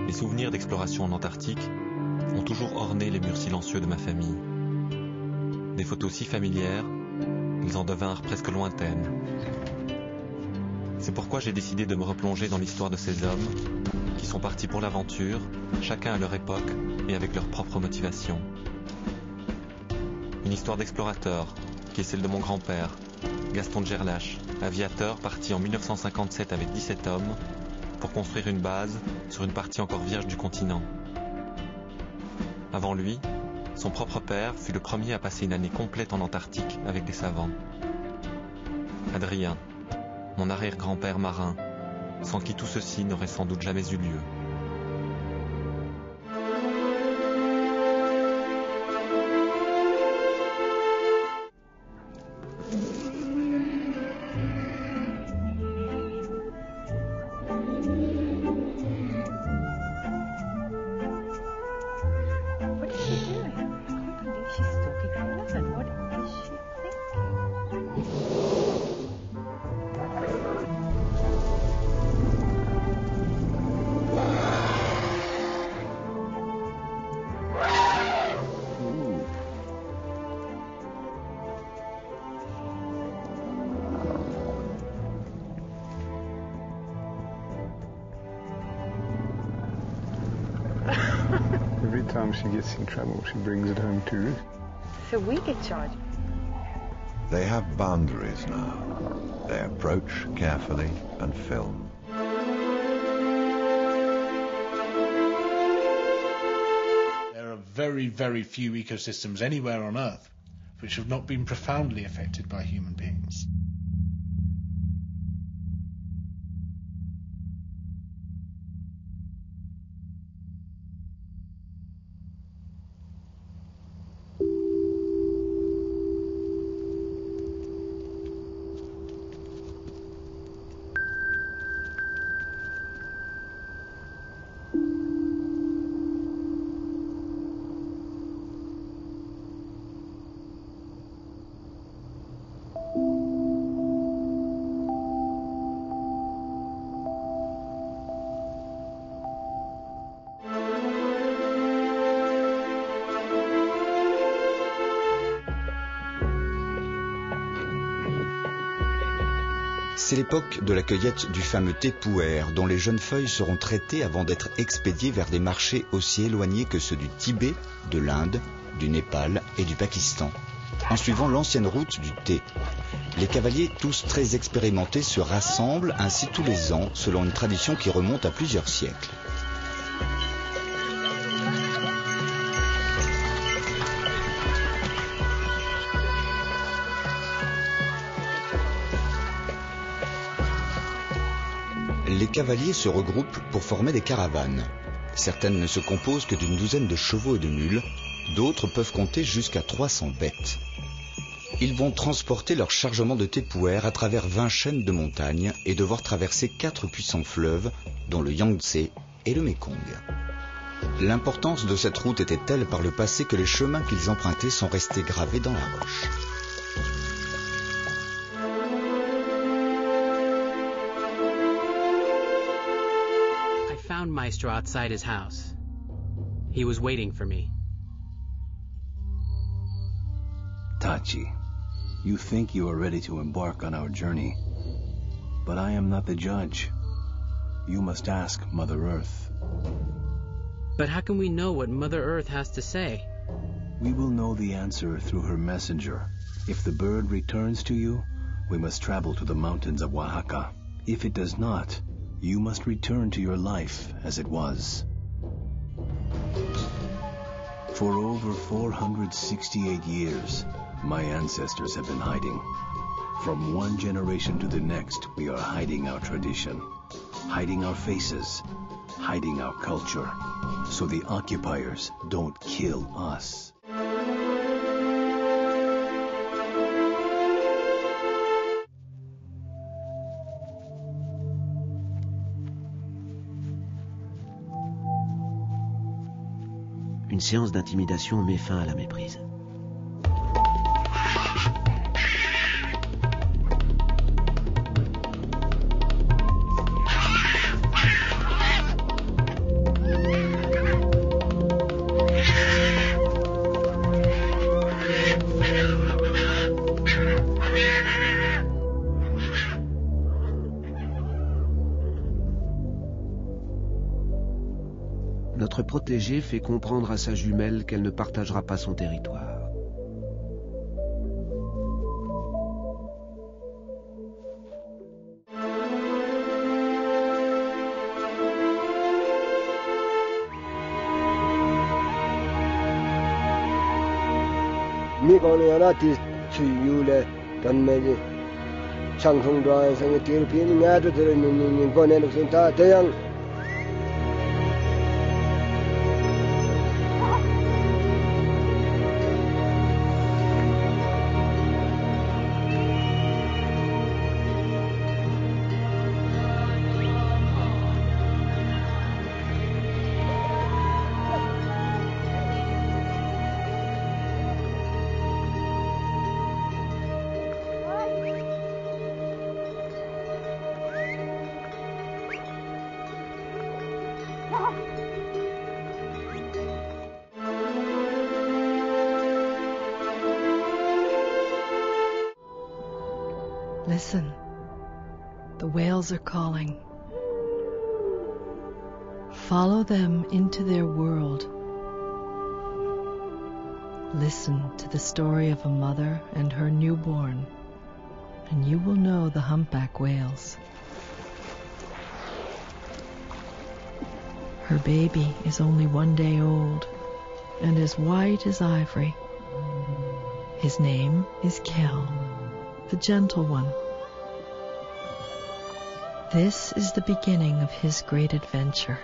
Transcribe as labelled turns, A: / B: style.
A: Les souvenirs d'exploration en Antarctique ont toujours orné les murs silencieux de ma famille. Des photos si familières, ils en devinrent presque lointaines. C'est pourquoi j'ai décidé de me replonger dans l'histoire de ces hommes qui sont partis pour l'aventure, chacun à leur époque et avec leur propre motivation. Une histoire d'explorateur, qui est celle de mon grand-père, Gaston de Gerlache, aviateur parti en 1957 avec 17 hommes pour construire une base sur une partie encore vierge du continent. Avant lui, son propre père fut le premier à passer une année complète en Antarctique avec des savants. Adrien, mon arrière-grand-père marin, sans qui tout ceci n'aurait sans doute jamais eu lieu.
B: Every time she gets in trouble, she brings it home to Ruth.
C: So we get charged.
D: They have boundaries now. They approach carefully and film.
E: There are very, very few ecosystems anywhere on Earth which have not been profoundly affected by human beings.
F: C'est l'époque de la cueillette du fameux thé puer, dont les jeunes feuilles seront traitées avant d'être expédiées vers des marchés aussi éloignés que ceux du Tibet, de l'Inde, du Népal et du Pakistan, en suivant l'ancienne route du thé. Les cavaliers, tous très expérimentés, se rassemblent ainsi tous les ans, selon une tradition qui remonte à plusieurs siècles. Les cavaliers se regroupent pour former des caravanes. Certaines ne se composent que d'une douzaine de chevaux et de mules, d'autres peuvent compter jusqu'à 300 bêtes. Ils vont transporter leur chargement de thé puer à travers 20 chaînes de montagnes et devoir traverser 4 puissants fleuves, dont le Yangtze et le Mékong. L'importance de cette route était telle par le passé que les chemins qu'ils empruntaient sont restés gravés dans la roche.
G: Maestro outside his house. He was waiting for me.
H: Tachi, you think you are ready to embark on our journey, but I am not the judge. You must ask Mother Earth.
G: But how can we know what Mother Earth has to say?
H: We will know the answer through her messenger. If the bird returns to you, we must travel to the mountains of Oaxaca. If it does not, you must return to your life as it was. For over 468 years, my ancestors have been hiding. From one generation to the next, we are hiding our tradition, hiding our faces, hiding our culture, so the occupiers don't kill us.
I: Une séance d'intimidation met fin à la méprise. être protégée fait comprendre à sa jumelle qu'elle ne partagera pas son territoire.
C: Listen, the whales are calling. Follow them into their world. Listen to the story of a mother and her newborn, and you will know the humpback whales. Her baby is only 1 day old and as white as ivory. His name is Kel, the gentle one. This is the beginning of his great adventure.